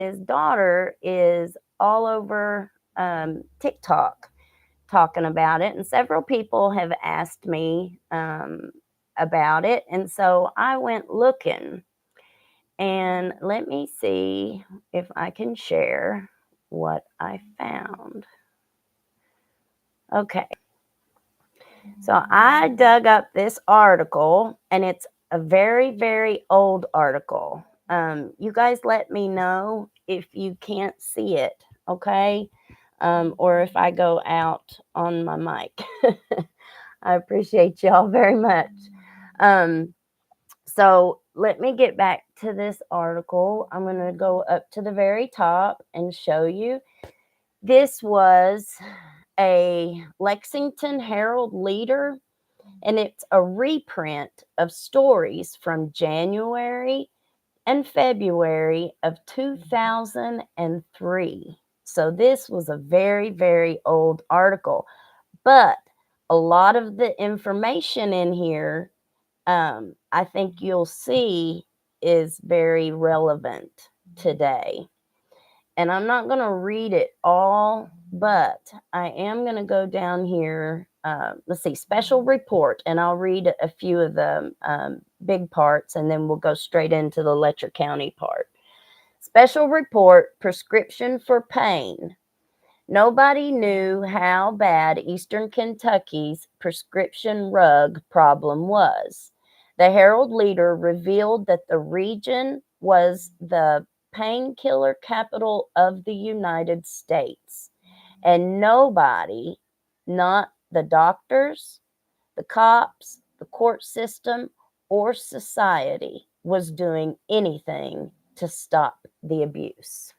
his daughter is all over TikTok talking about it, and several people have asked me about it, and so I went looking. And let me see if I can share what I found. Okay, so I dug up this article, and it's a very, very old article. You guys let me know if you can't see it, okay? Or if I go out on my mic. I appreciate y'all very much. Um, so let me get back to this article. I'm going to go up to the very top and show you. This was a Lexington Harold Leader, and it's a reprint of stories from January and February of 2003. So this was a very, very old article, but a lot of the information in here, I think you'll see, is very relevant today. And I'm not going to read it all, but I am going to go down here. Let's see, special report, and I'll read a few of the big parts, and then we'll go straight into the Letcher County part. Special report, prescription for pain. Nobody knew how bad Eastern Kentucky's prescription rug problem was. The Herald Leader revealed that the region was the painkiller capital of the United States, and nobody, not the doctors, the cops, the court system, or society, was doing anything to stop the abuse.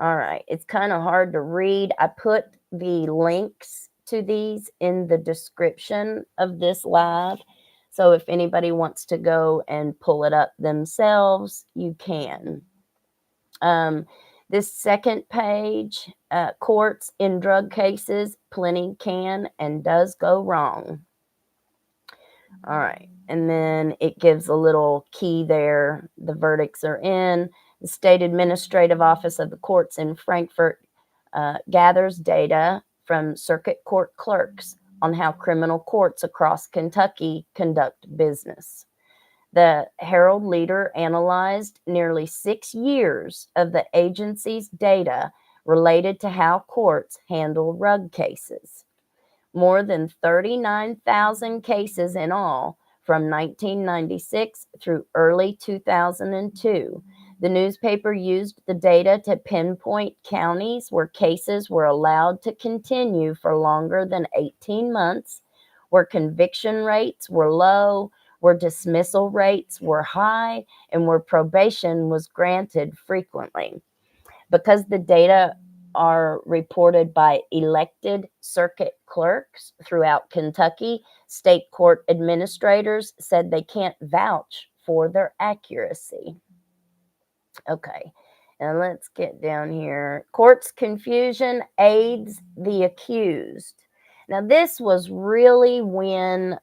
All right, it's kind of hard to read. I put the links to these in the description of this live. So if anybody wants to go and pull it up themselves, you can. This second page, courts in drug cases, plenty can and does go wrong. All right, and then it gives a little key there. The verdicts are in. The State Administrative Office of the Courts in Frankfort gathers data from circuit court clerks on how criminal courts across Kentucky conduct business. The Herald Leader analyzed nearly 6 years of the agency's data related to how courts handle rug cases. More than 39,000 cases in all from 1996 through early 2002. The newspaper used the data to pinpoint counties where cases were allowed to continue for longer than 18 months, where conviction rates were low, where dismissal rates were high, and where probation was granted frequently. Because the data are reported by elected circuit clerks throughout Kentucky, state court administrators said they can't vouch for their accuracy. Okay, and let's get down here. Court's confusion aids the accused. Now, this was really when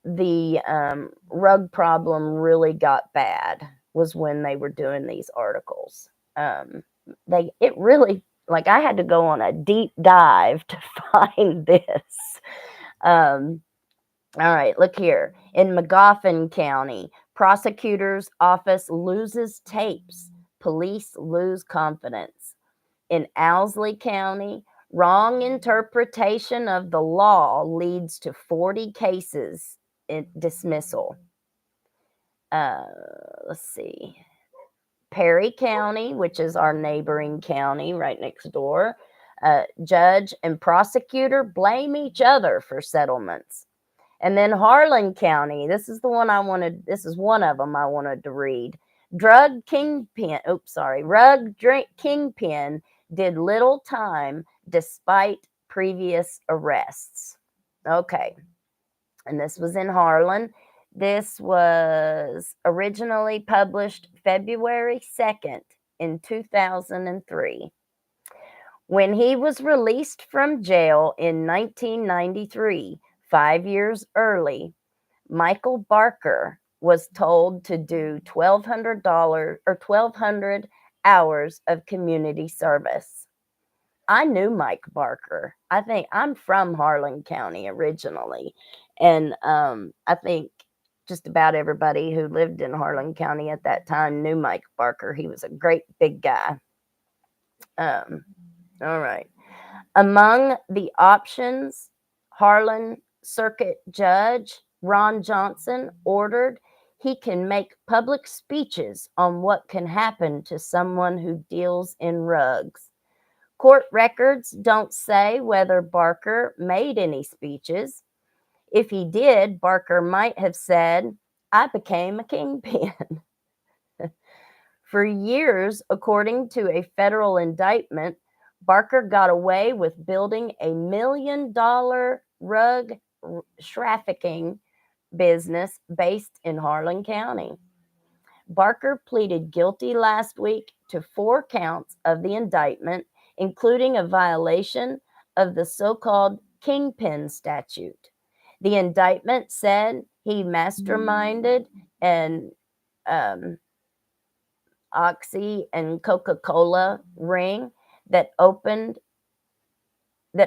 the rug problem really got bad, was when they were doing these articles. It really, like, I had to go on a deep dive to find this. All right, look here. In Magoffin County, prosecutor's office loses tapes. Police lose confidence. In Owsley County, wrong interpretation of the law leads to 40 cases in dismissal. Let's see. Perry County, which is our neighboring county right next door, judge and prosecutor blame each other for settlements. And then Harlan County, this is one of them I wanted to read. Rug kingpin did little time despite previous arrests. Okay. And this was in Harlan. This was originally published February 2nd in 2003. When he was released from jail in 1993, 5 years early, Michael Barker was told to do $1,200 or 1,200 hours of community service. I knew Mike Barker. I think I'm from Harlan County originally. And I think just about everybody who lived in Harlan County at that time knew Mike Barker. He was a great big guy. All right. Among the options, Harlan Circuit Judge Ron Johnson ordered he can make public speeches on what can happen to someone who deals in rugs. Court records don't say whether Barker made any speeches. If he did, Barker might have said, "I became a kingpin." For years, according to a federal indictment, Barker got away with building a $1 million rug trafficking business based in Harlan County. Barker pleaded guilty last week to 4 counts of the indictment, including a violation of the so-called Kingpin statute. The indictment said he masterminded an Oxy and Coca-Cola ring that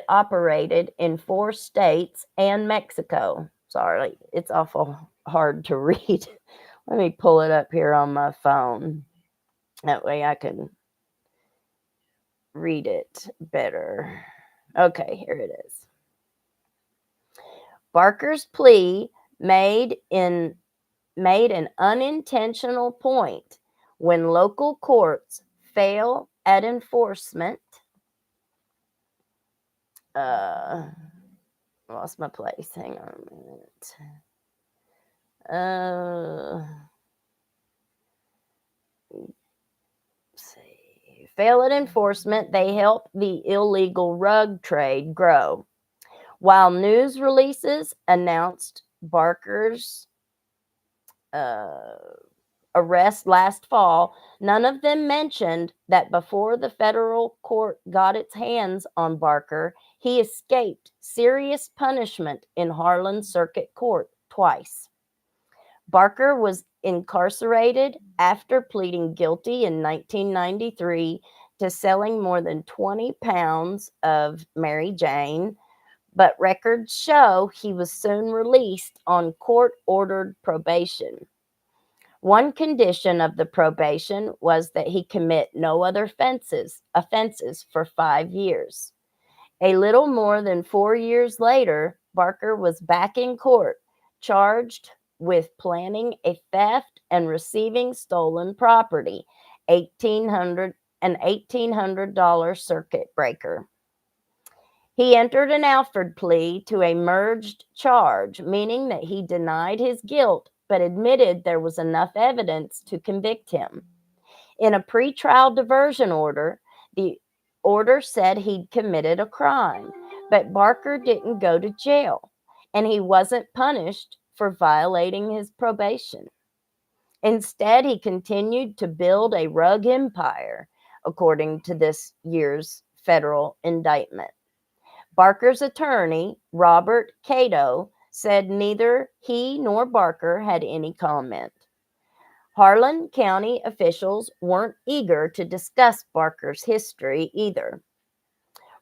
operated in 4 states and Mexico. Sorry, it's awful hard to read. Let me pull it up here on my phone. That way I can read it better. Okay, here it is. Barker's plea made an unintentional point when local courts fail at enforcement. Lost my place. Hang on a minute. See. Fail at enforcement, they help the illegal rug trade grow. While news releases announced Barker's arrest last fall, none of them mentioned that before the federal court got its hands on Barker, he escaped serious punishment in Harlan Circuit Court twice. Barker was incarcerated after pleading guilty in 1993 to selling more than 20 pounds of Mary Jane, but records show he was soon released on court-ordered probation. One condition of the probation was that he commit no other offenses for 5 years. A little more than 4 years later, Barker was back in court, charged with planning a theft and receiving stolen property, an $1,800 circuit breaker. He entered an Alford plea to a merged charge, meaning that he denied his guilt but admitted there was enough evidence to convict him. In a pretrial diversion order, the order said he'd committed a crime, but Barker didn't go to jail, and he wasn't punished for violating his probation. Instead, he continued to build a rug empire, according to this year's federal indictment. Barker's attorney, Robert Cato, said neither he nor Barker had any comment. Harlan County officials weren't eager to discuss Barker's history either.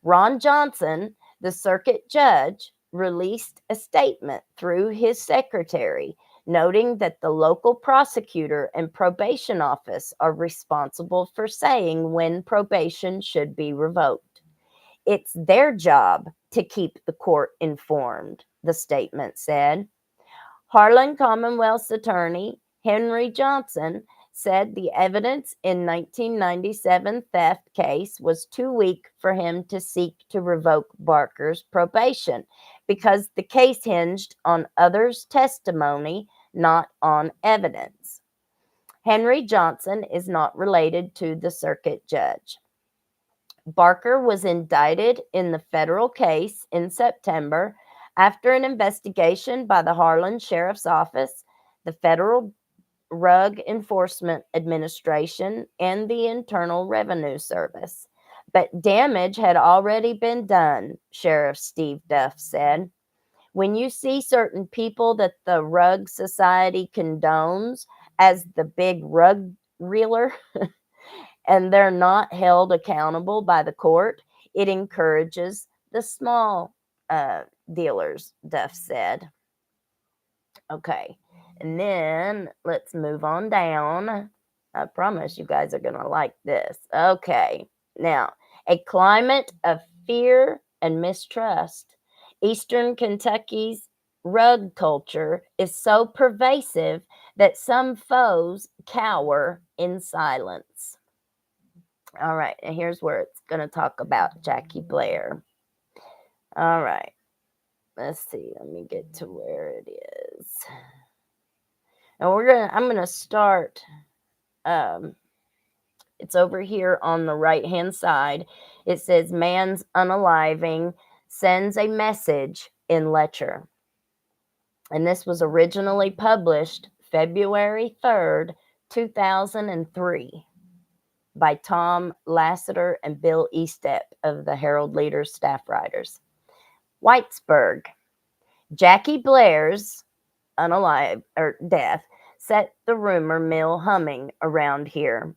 Ron Johnson, the circuit judge, released a statement through his secretary, noting that the local prosecutor and probation office are responsible for saying when probation should be revoked. It's their job to keep the court informed, the statement said. Harlan Commonwealth's attorney, Henry Johnson, said the evidence in 1997 theft case was too weak for him to seek to revoke Barker's probation because the case hinged on others' testimony, not on evidence. Henry Johnson is not related to the circuit judge. Barker was indicted in the federal case in September after an investigation by the Harlan Sheriff's Office, the Federal Rug Enforcement Administration, and the Internal Revenue Service. But damage had already been done, Sheriff Steve Duff said. When you see certain people that the Rug Society condones as the big rug reeler and they're not held accountable by the court, it encourages the small dealers, Duff said. Okay, and then let's move on down. I promise you guys are going to like this. Okay, now, a climate of fear and mistrust. Eastern Kentucky's rug culture is so pervasive that some foes cower in silence. All right, and here's where it's going to talk about Jackie Blair. All right, let's see. Let me get to where it is. And I'm gonna start. It's over here on the right hand side. It says, "Man's unaliving sends a message in Letcher," and this was originally published February 3rd, 2003. By Tom Lassiter and Bill Estep of the Harold Leader staff writers. Whitesburg. Jackie Blair's death set the rumor mill humming around here.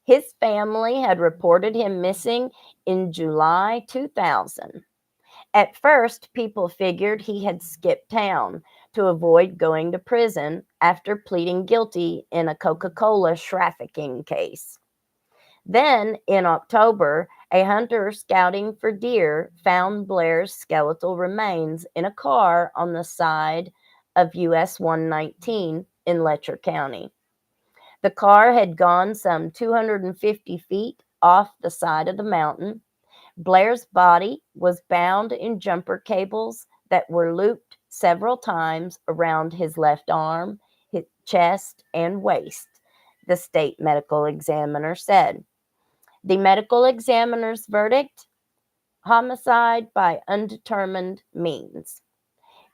His family had reported him missing in July 2000. At first, people figured he had skipped town to avoid going to prison after pleading guilty in a Coca-Cola trafficking case. Then, in October, a hunter scouting for deer found Blair's skeletal remains in a car on the side of US 119 in Letcher County. The car had gone some 250 feet off the side of the mountain. Blair's body was bound in jumper cables that were looped several times around his left arm, his chest, and waist, the state medical examiner said. The medical examiner's verdict? Homicide by undetermined means.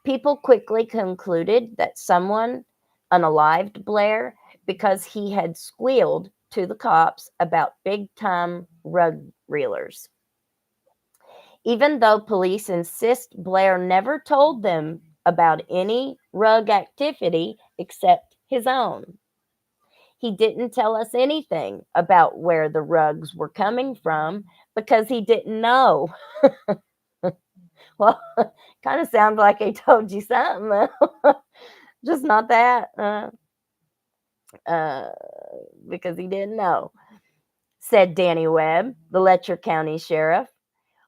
People quickly concluded that someone unalived Blair because he had squealed to the cops about big-time rug reelers. Even though police insist Blair never told them about any rug activity except his own. He didn't tell us anything about where the rugs were coming from because he didn't know. Well, kind of sounds like he told you something, just not that, because he didn't know, said Danny Webb, the Letcher County sheriff.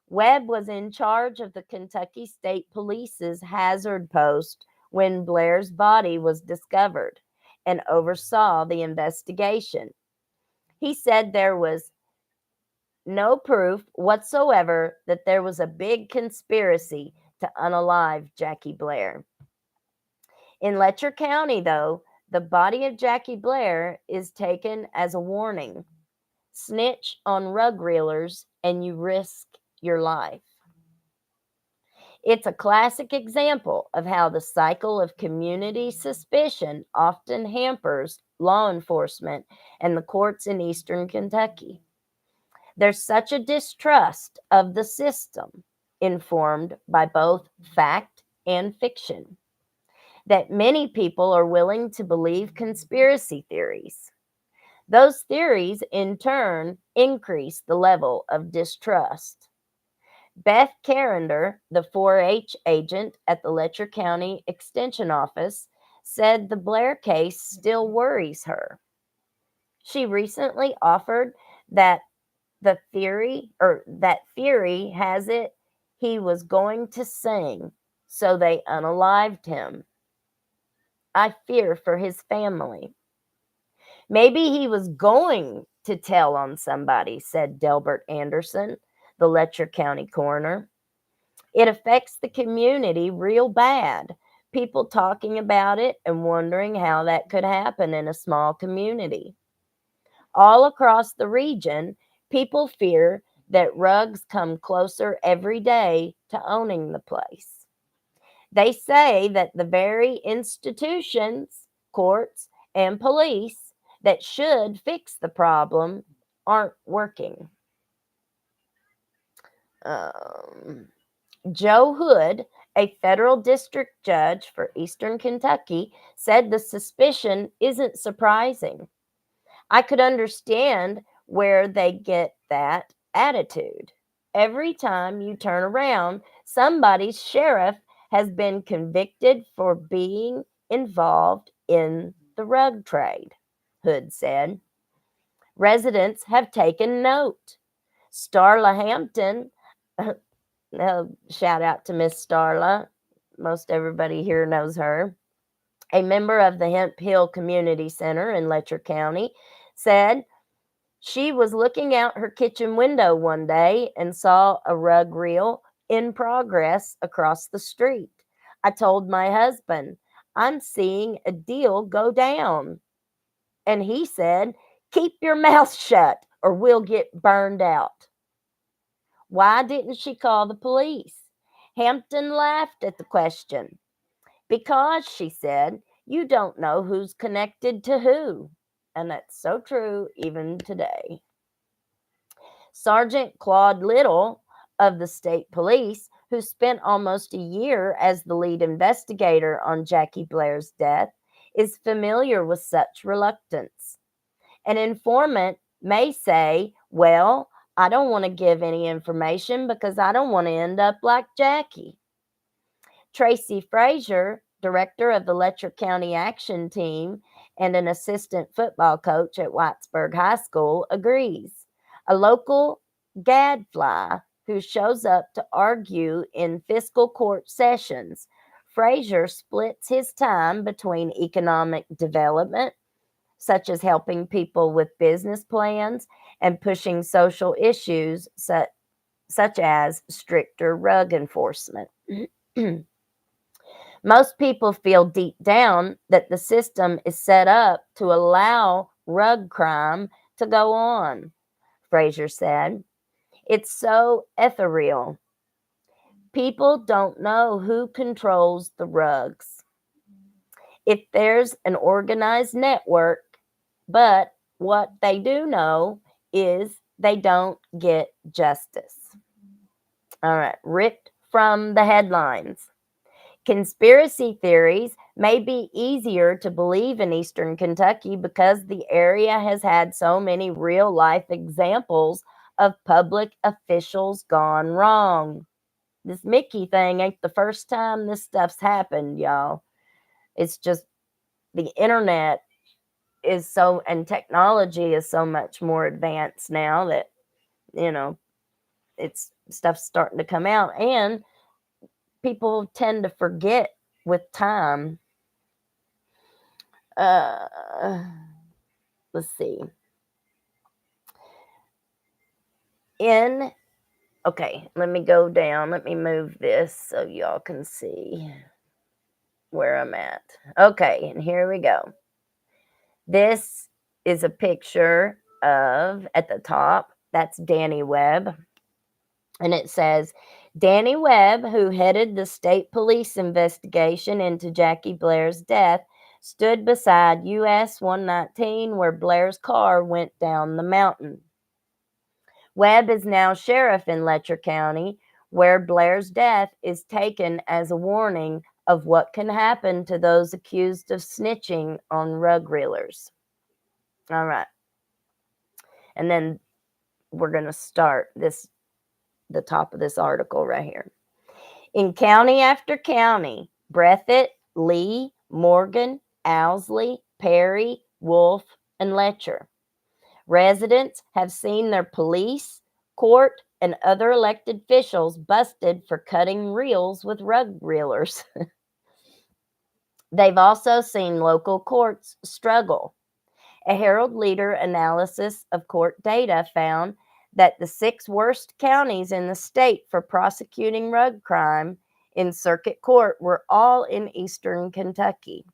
Webb was in charge of the Kentucky State Police's hazard post when Blair's body was discovered and oversaw the investigation. He said there was no proof whatsoever that there was a big conspiracy to unalive Jackie Blair. In Letcher County, though, the body of Jackie Blair is taken as a warning. Snitch on rug reelers and you risk your life. It's a classic example of how the cycle of community suspicion often hampers law enforcement and the courts in Eastern Kentucky. There's such a distrust of the system, informed by both fact and fiction, that many people are willing to believe conspiracy theories. Those theories, in turn, increase the level of distrust. Beth Carrender, the 4-H agent at the Letcher County Extension Office, said the Blair case still worries her. She recently offered that theory has it he was going to sing, so they unalived him. I fear for his family. Maybe he was going to tell on somebody, said Delbert Anderson, the Letcher County coroner. It affects the community real bad. People talking about it and wondering how that could happen in a small community. All across the region, people fear that rugs come closer every day to owning the place. They say that the very institutions, courts, and police that should fix the problem aren't working. Joe Hood, A federal district judge for Eastern Kentucky said the suspicion isn't surprising. I could understand where they get that attitude. Every time you turn around, somebody's sheriff has been convicted for being involved in the rug trade, Hood said. Residents have taken note. Starla Hampton, shout out to Miss Starla. Most everybody here knows her. A member of the Hemp Hill Community Center in Letcher County said she was looking out her kitchen window one day and saw a rug reel in progress across the street. I told my husband, I'm seeing a deal go down. And he said, keep your mouth shut or we'll get burned out. Why didn't she call the police? Hampton laughed at the question. Because, she said, you don't know who's connected to who. And that's so true even today. Sergeant Claude Little of the state police, who spent almost a year as the lead investigator on Jackie Blair's death, is familiar with such reluctance. An informant may say, well, I don't want to give any information because I don't want to end up like Jackie. Tracy Frazier, director of the Letcher County Action Team and an assistant football coach at Whitesburg High School, agrees. A local gadfly who shows up to argue in fiscal court sessions, Frazier splits his time between economic development, such as helping people with business plans, and pushing social issues such as stricter rug enforcement. Most people feel deep down that the system is set up to allow rug crime to go on, Frazier said. It's so ethereal. People don't know who controls the rugs. If there's an organized network, but what they do know is they don't get justice. All right, ripped from the headlines. Conspiracy theories may be easier to believe in Eastern Kentucky because the area has had so many real-life examples of public officials gone wrong. This Mickey thing ain't the first time this stuff's happened, y'all. It's just the internet is so, and technology is so much more advanced now that, it's stuff's starting to come out, and people tend to forget with time. Let's see. Okay, let me go down. Let me move this so y'all can see where I'm at. Okay, and here we go. This is a picture of, at the top, that's Danny Webb. And it says, Danny Webb, who headed the state police investigation into Jackie Blair's death, stood beside US 119 where Blair's car went down the mountain. Webb is now sheriff in Letcher County, where Blair's death is taken as a warning of what can happen to those accused of snitching on rug reelers. All right. And then we're going to start the top of this article right here. In county after county, Breathitt, Lee, Morgan, Owsley, Perry, Wolfe, and Letcher, residents have seen their police, court, and other elected officials busted for cutting reels with rug reelers. They've also seen local courts struggle. A Harold Leader analysis of court data found that the 6 worst counties in the state for prosecuting rug crime in circuit court were all in Eastern Kentucky.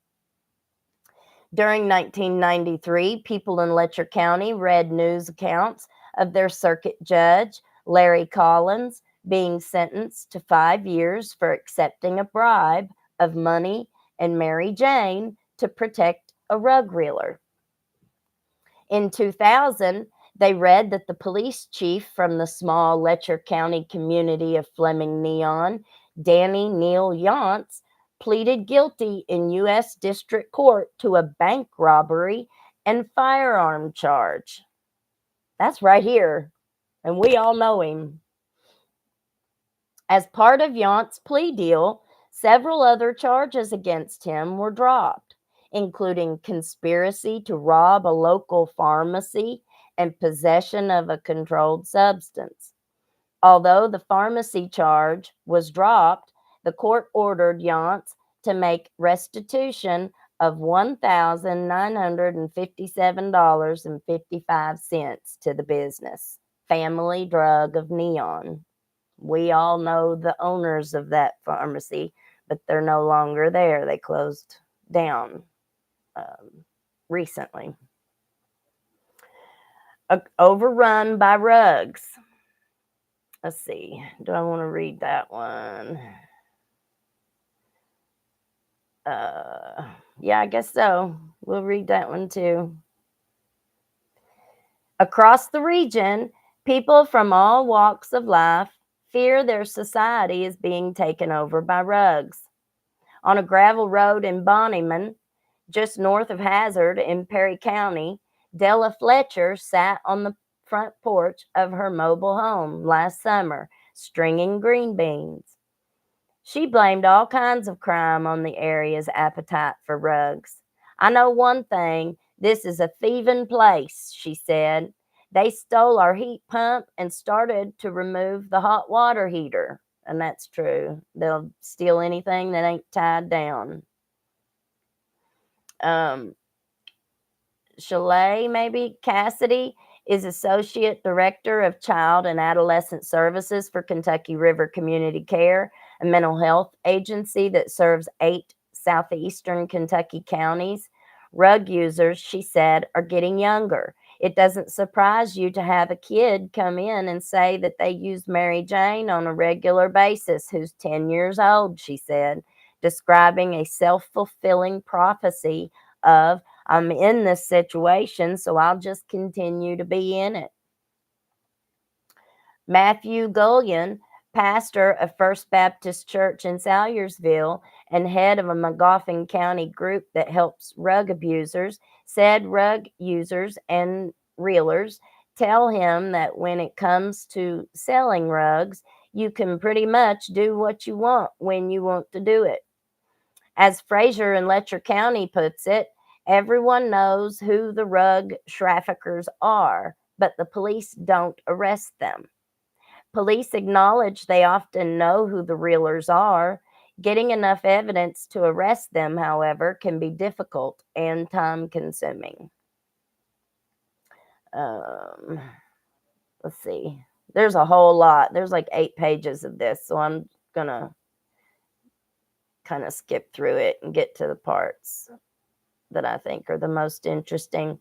During 1993, people in Letcher County read news accounts of their circuit judge, Larry Collins, being sentenced to 5 years for accepting a bribe of money and Mary Jane to protect a rug reeler. In 2000, they read that the police chief from the small Letcher County community of Fleming Neon, Danny Neal Yance, pleaded guilty in U.S. District Court to a bank robbery and firearm charge. That's right here, and we all know him. As part of Yance's plea deal, several other charges against him were dropped, including conspiracy to rob a local pharmacy and possession of a controlled substance. Although the pharmacy charge was dropped, the court ordered Yance to make restitution of $1,957.55 to the business, Family Drug of Neon. We all know the owners of that pharmacy, but they're no longer there. They closed down recently. Overrun by rugs. Let's see. Do I want to read that one? Yeah, I guess so. We'll read that one too. Across the region, people from all walks of life fear their society is being taken over by rugs. On a gravel road in Bonnyman, just north of Hazard in Perry County, Della Fletcher sat on the front porch of her mobile home last summer, stringing green beans. She blamed all kinds of crime on the area's appetite for rugs. I know one thing, this is a thieving place, she said. They stole our heat pump and started to remove the hot water heater. And that's true. They'll steal anything that ain't tied down. Chalet, maybe Cassidy, is Associate Director of Child and Adolescent Services for Kentucky River Community Care, a mental health agency that serves 8 southeastern Kentucky counties. Rug users, she said, are getting younger. It doesn't surprise you to have a kid come in and say that they use Mary Jane on a regular basis who's 10 years old, she said, describing a self-fulfilling prophecy of, I'm in this situation, so I'll just continue to be in it. Matthew Gullion, pastor of First Baptist Church in Salyersville and head of a Magoffin County group that helps rug abusers, said rug users and reelers tell him that when it comes to selling rugs, you can pretty much do what you want when you want to do it. As Fraser in Letcher County puts it, everyone knows who the rug traffickers are, but the police don't arrest them. Police acknowledge they often know who the reelers are. Getting enough evidence to arrest them, however, can be difficult and time-consuming. Let's see. There's a whole lot. There's like 8 pages of this, so I'm going to kind of skip through it and get to the parts that I think are the most interesting.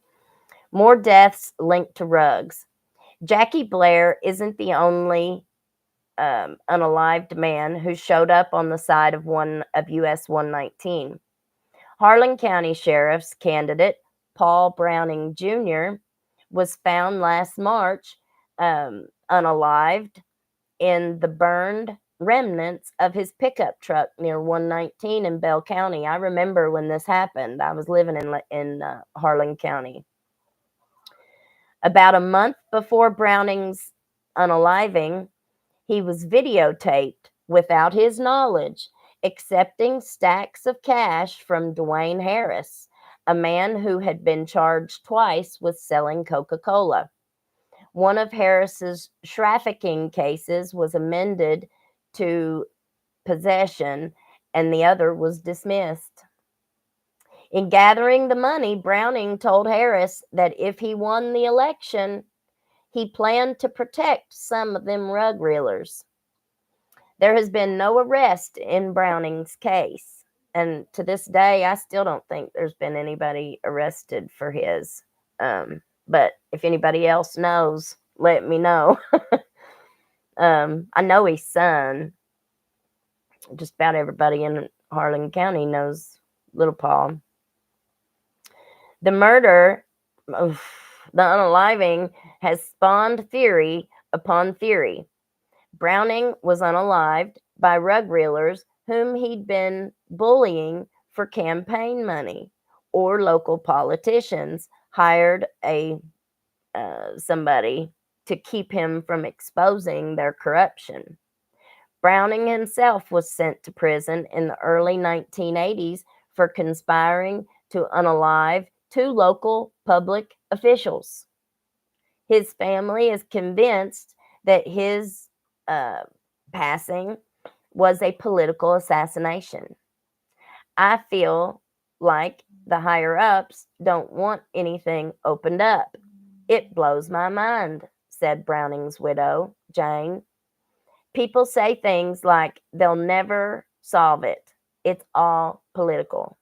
More deaths linked to rugs. Jackie Blair isn't the only unalived man who showed up on the side of US 119. Harlan County Sheriff's candidate Paul Browning Jr. was found last March unalived in the burned remnants of his pickup truck near 119 in Bell County. I remember when this happened. I was living in Harlan County. About a month before Browning's unaliving, he was videotaped without his knowledge, accepting stacks of cash from Dwayne Harris, a man who had been charged twice with selling Coca-Cola. One of Harris's trafficking cases was amended to possession, and the other was dismissed. In gathering the money, Browning told Harris that if he won the election, he planned to protect some of them rug reelers. There has been no arrest in Browning's case, and to this day, I still don't think there's been anybody arrested for his. But if anybody else knows, let me know. I know his son. Just about everybody in Harlan County knows Little Paul. The murder, the unaliving, has spawned theory upon theory. Browning was unalived. by rug reelers whom he'd been bullying for campaign money, or local politicians hired somebody to keep him from exposing their corruption. Browning himself was sent to prison in the early 1980s for conspiring to unalive two local public officials. His family is convinced that his passing was a political assassination. I feel like the higher ups don't want anything opened up. It blows my mind, said Browning's widow, Jane. People say things like they'll never solve it. It's all political.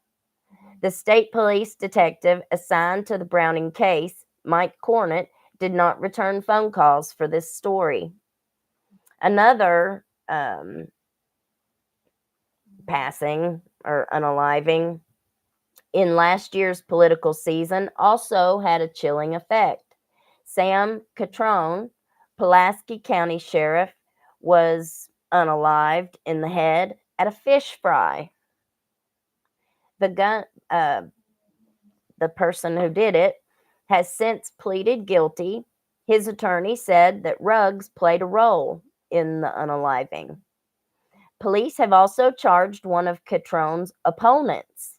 The state police detective assigned to the Browning case, Mike Cornett, did not return phone calls for this story. Another passing or unaliving in last year's political season also had a chilling effect. Sam Catrone, Pulaski County Sheriff, was unalived in the head at a fish fry. The person who did it has since pleaded guilty. His attorney said that Ruggs played a role in the unaliving. Police have also charged one of Catrone's opponents.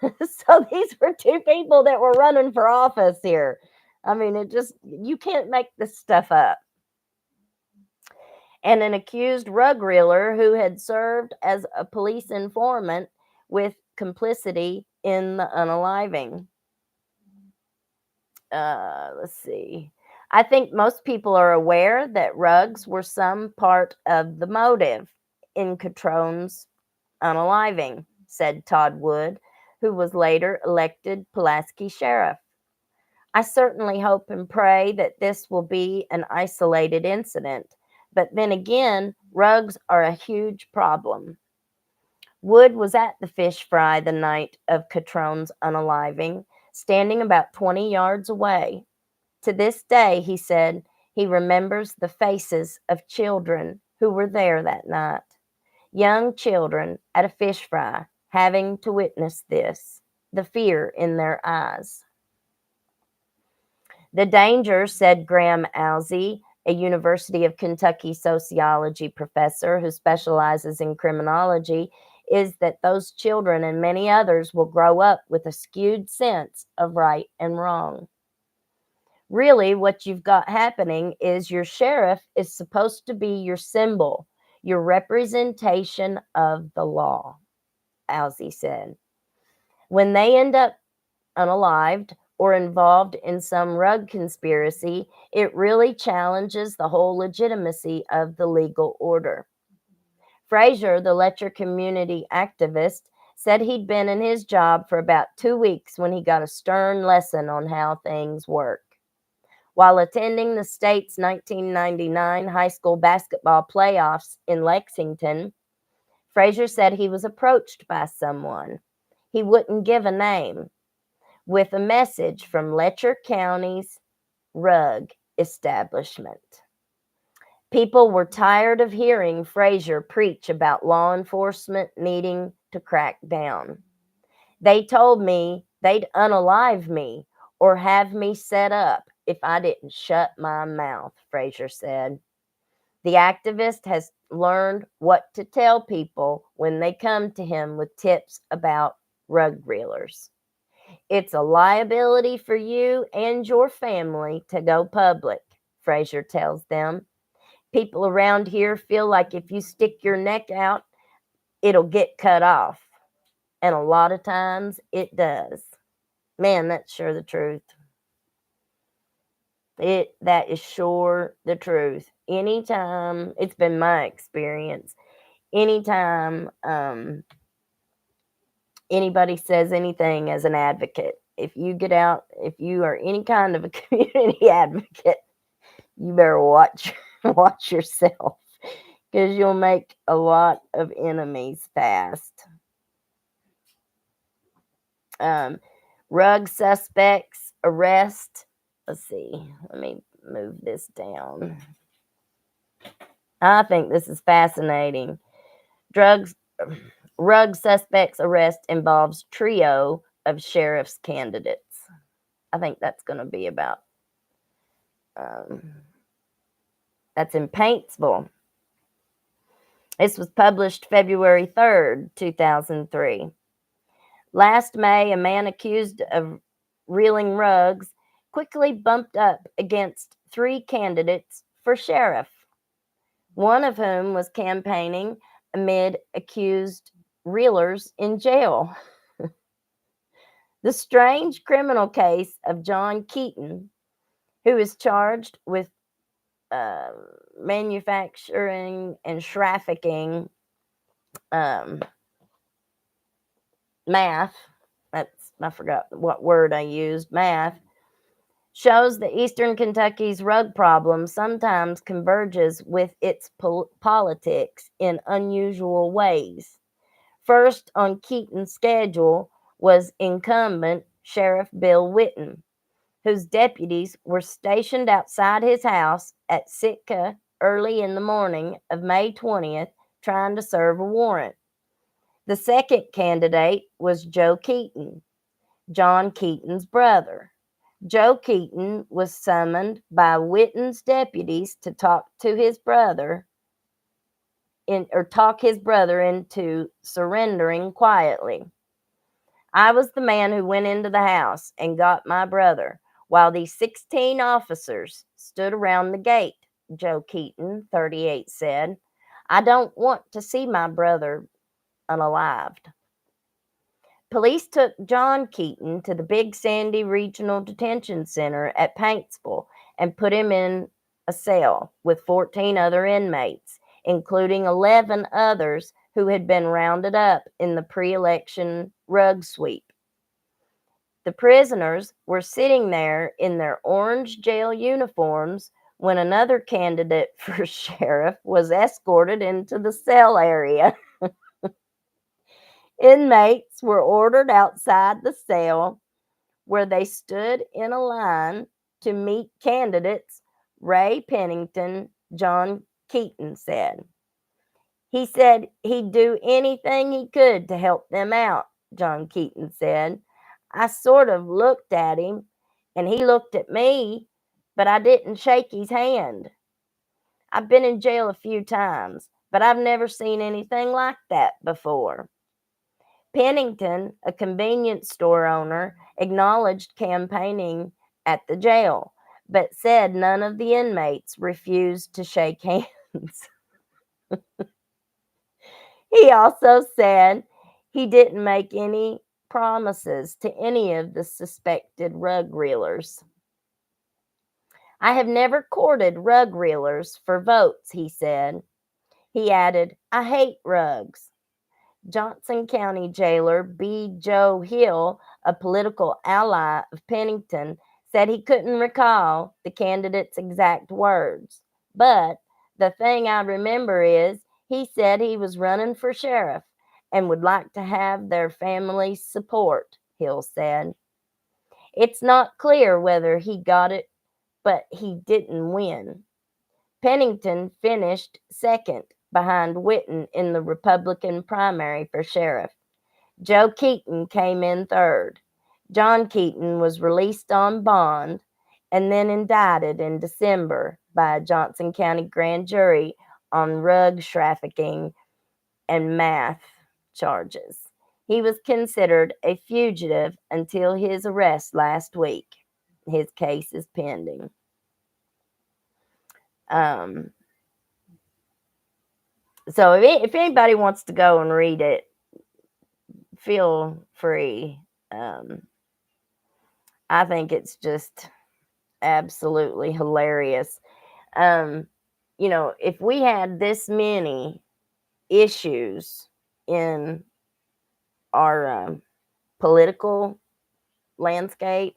So these were two people that were running for office here. I mean, you can't make this stuff up. And an accused rug reeler who had served as a police informant with complicity in the unaliving. Let's see. I think most people are aware that rugs were some part of the motive in Catrone's unaliving, said Todd Wood, who was later elected Pulaski sheriff. I certainly hope and pray that this will be an isolated incident, but then again, rugs are a huge problem. Wood was at the fish fry the night of Catrone's unaliving, standing about 20 yards away. To this day, he said, he remembers the faces of children who were there that night. Young children at a fish fry having to witness this, the fear in their eyes. The danger, said Graham Alsey, a University of Kentucky sociology professor who specializes in criminology, is that those children and many others will grow up with a skewed sense of right and wrong. Really, what you've got happening is your sheriff is supposed to be your symbol, your representation of the law, Alsey said. When they end up unalived or involved in some rug conspiracy, it really challenges the whole legitimacy of the legal order. Frazier, the Letcher community activist, said he'd been in his job for about 2 weeks when he got a stern lesson on how things work. While attending the state's 1999 high school basketball playoffs in Lexington, Frazier said he was approached by someone, he wouldn't give a name, with a message from Letcher County's rug establishment. People were tired of hearing Frazier preach about law enforcement needing to crack down. They told me they'd unalive me or have me set up if I didn't shut my mouth, Frazier said. The activist has learned what to tell people when they come to him with tips about rug reelers. It's a liability for you and your family to go public, Frazier tells them. People around here feel like if you stick your neck out, it'll get cut off. And a lot of times it does. Man, that's sure the truth. That is sure the truth. Anytime, it's been my experience, anytime anybody says anything as an advocate, if you get out, if you are any kind of a community advocate, you better watch yourself, because you'll make a lot of enemies fast. Rug suspects arrest. Let's see. Let me move this down. I think this is fascinating. Rug suspects arrest involves trio of sheriff's candidates. I think that's going to be about, that's in Paintsville. This was published February 3rd, 2003. Last May, a man accused of reeling rugs quickly bumped up against 3 candidates for sheriff, one of whom was campaigning amid accused reelers in jail. The strange criminal case of John Keaton, who is charged with manufacturing and trafficking meth, I forgot what word I used, meth, shows that Eastern Kentucky's rug problem sometimes converges with its politics in unusual ways. First on Keaton's schedule was incumbent Sheriff Bill Whitten, whose deputies were stationed outside his house at Sitka early in the morning of May 20th trying to serve a warrant. The second candidate was Joe Keaton, John Keaton's brother. Joe Keaton was summoned by Whitten's deputies to talk his brother into surrendering quietly. I was the man who went into the house and got my brother, while these 16 officers stood around the gate, Joe Keaton, 38, said. I don't want to see my brother unalived. Police took John Keaton to the Big Sandy Regional Detention Center at Paintsville and put him in a cell with 14 other inmates, including 11 others who had been rounded up in the pre-election rug sweep. The prisoners were sitting there in their orange jail uniforms when another candidate for sheriff was escorted into the cell area. Inmates were ordered outside the cell, where they stood in a line to meet candidates. Ray Pennington, John Keaton said. He said he'd do anything he could to help them out, John Keaton said. I sort of looked at him, and he looked at me, but I didn't shake his hand. I've been in jail a few times, but I've never seen anything like that before. Pennington, a convenience store owner, acknowledged campaigning at the jail, but said none of the inmates refused to shake hands. He also said he didn't make any promises to any of the suspected rug reelers. I have never courted rug reelers for votes, he said. He added, I hate rugs. Johnson County jailer B. Joe Hill, a political ally of Pennington, said he couldn't recall the candidate's exact words. But the thing I remember is he said he was running for sheriff and would like to have their family's support, Hill said. It's not clear whether he got it, but he didn't win. Pennington finished second behind Whitten in the Republican primary for sheriff. Joe Keaton came in third. John Keaton was released on bond and then indicted in December by a Johnson County grand jury on rug trafficking and meth charges. He was considered a fugitive until his arrest last week. His case is pending. So if anybody wants to go and read it, feel free. I think it's just absolutely hilarious. If we had this many issues in our political landscape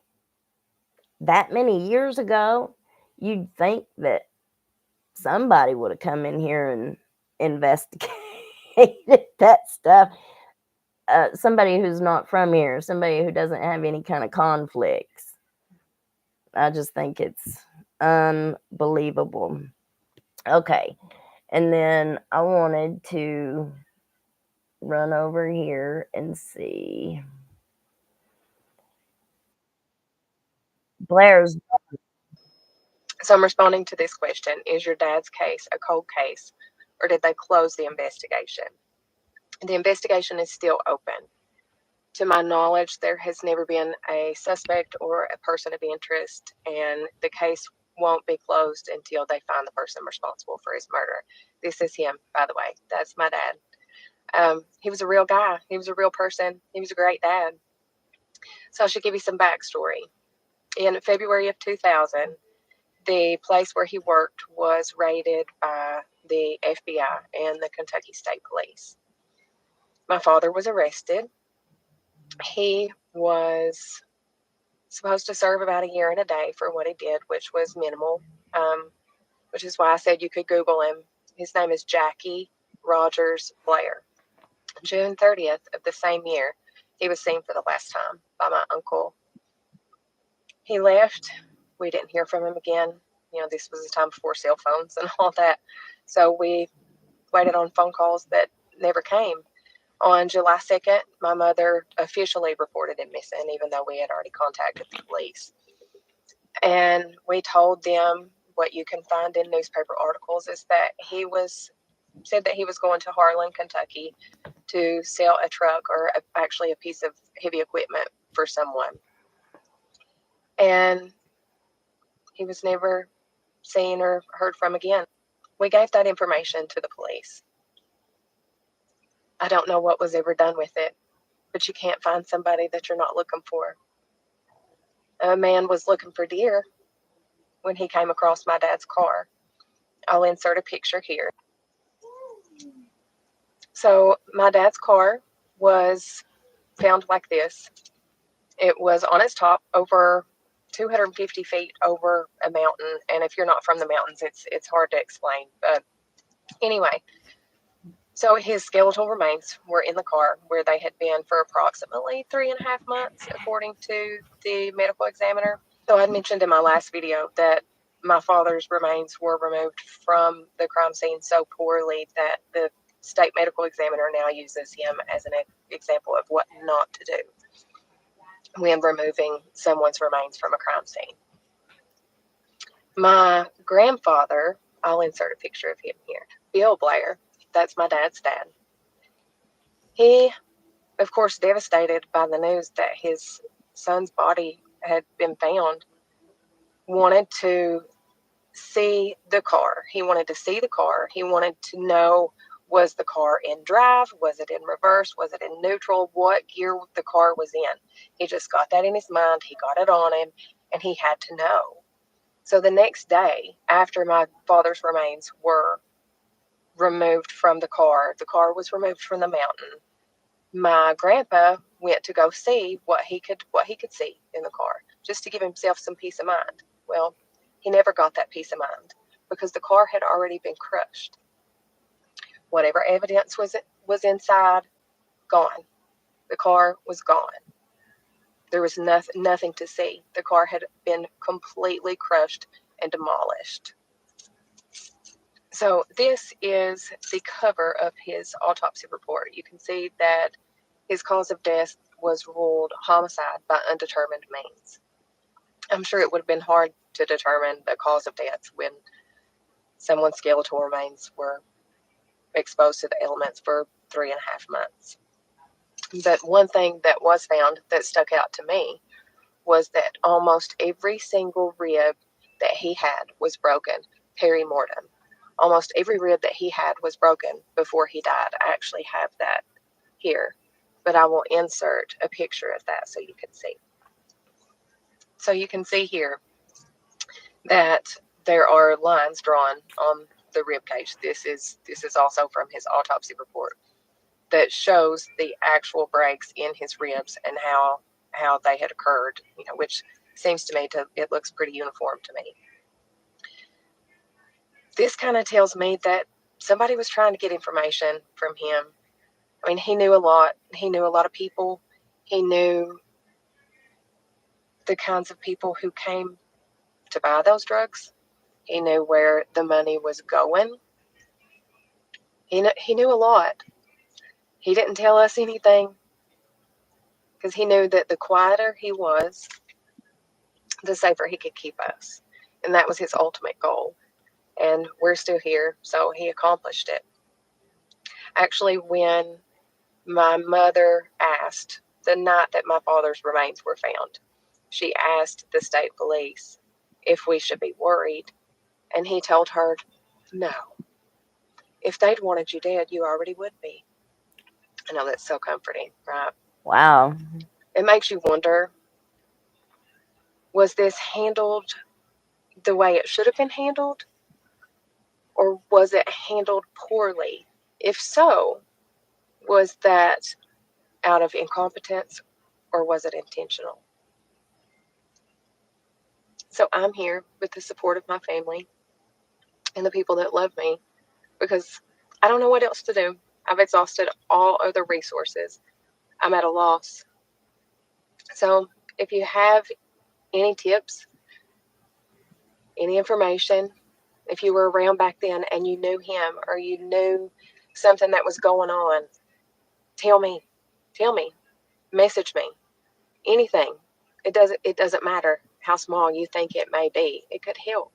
that many years ago, you'd think that somebody would have come in here and investigated that stuff. Somebody who's not from here, somebody who doesn't have any kind of conflicts. I just think it's unbelievable. Okay, and then I wanted to run over here and see. Blair's. So I'm responding to this question. Is your dad's case a cold case, or did they close the investigation? The investigation is still open. To my knowledge, there has never been a suspect or a person of interest, and the case won't be closed until they find the person responsible for his murder. This is him, by the way. That's my dad. He was a real guy. He was a real person. He was a great dad. So I should give you some backstory. In February of 2000, the place where he worked was raided by the FBI and the Kentucky State Police. My father was arrested. He was supposed to serve about a year and a day for what he did, which was minimal, which is why I said you could Google him. His name is Jackie Blair. June 30th of the same year, he was seen for the last time by my uncle. He left. We didn't hear from him again. This was a time before cell phones and all that. So we waited on phone calls that never came. On July 2nd, my mother officially reported him missing, even though we had already contacted the police. And we told them what you can find in newspaper articles is that said that he was going to Harlan, Kentucky to sell a truck or actually a piece of heavy equipment for someone. And he was never seen or heard from again. We gave that information to the police. I don't know what was ever done with it, but you can't find somebody that you're not looking for. A man was looking for deer when he came across my dad's car. I'll insert a picture here. So my dad's car was found like this. It was on its top over 250 feet over a mountain. And if you're not from the mountains, it's hard to explain. But anyway, so his skeletal remains were in the car where they had been for approximately 3.5 months, according to the medical examiner. So I had mentioned in my last video that my father's remains were removed from the crime scene so poorly that the state medical examiner now uses him as an example of what not to do when removing someone's remains from a crime scene. My grandfather, I'll insert a picture of him here, Bill Blair, that's my dad's dad. He, of course, devastated by the news that his son's body had been found, wanted to see the car. He wanted to see the car. He wanted to know, was the car in drive? Was it in reverse? Was it in neutral? What gear the car was in? He just got that in his mind. He got it on him, and he had to know. So the next day, after my father's remains were removed from the car was removed from the mountain, my grandpa went to go see what he could see in the car, just to give himself some peace of mind. Well, he never got that peace of mind because the car had already been crushed. Whatever evidence was inside, gone. The car was gone. There was nothing to see. The car had been completely crushed and demolished. So this is the cover of his autopsy report. You can see that his cause of death was ruled homicide by undetermined means. I'm sure it would have been hard to determine the cause of death when someone's skeletal remains were exposed to the elements for 3.5 months. But one thing that was found that stuck out to me was that almost every single rib that he had was broken peri-mortem. Almost every rib that he had was broken before he died. I actually have that here, but I will insert a picture of that so you can see. So you can see here that there are lines drawn on the rib cage. This is also from his autopsy report that shows the actual breaks in his ribs and how they had occurred, which seems to me it looks pretty uniform to me. This kind of tells me that somebody was trying to get information from him. I mean, he knew a lot. He knew a lot of people. He knew the kinds of people who came to buy those drugs. He knew where the money was going. He knew a lot. He didn't tell us anything because he knew that the quieter he was, the safer he could keep us. And that was his ultimate goal. And we're still here, so he accomplished it. Actually, when my mother asked, the night that my father's remains were found, she asked the state police if we should be worried. And he told her, no. If they'd wanted you dead, you already would be. I know that's so comforting, right? Wow. It makes you wonder, was this handled the way it should have been handled? Or was it handled poorly? If so, was that out of incompetence or was it intentional? So I'm here with the support of my family and the people that love me because I don't know what else to do. I've exhausted all other resources. I'm at a loss. So if you have any tips, any information, if you were around back then and you knew him or you knew something that was going on, tell me, message me, anything. It doesn't matter how small you think it may be. It could help.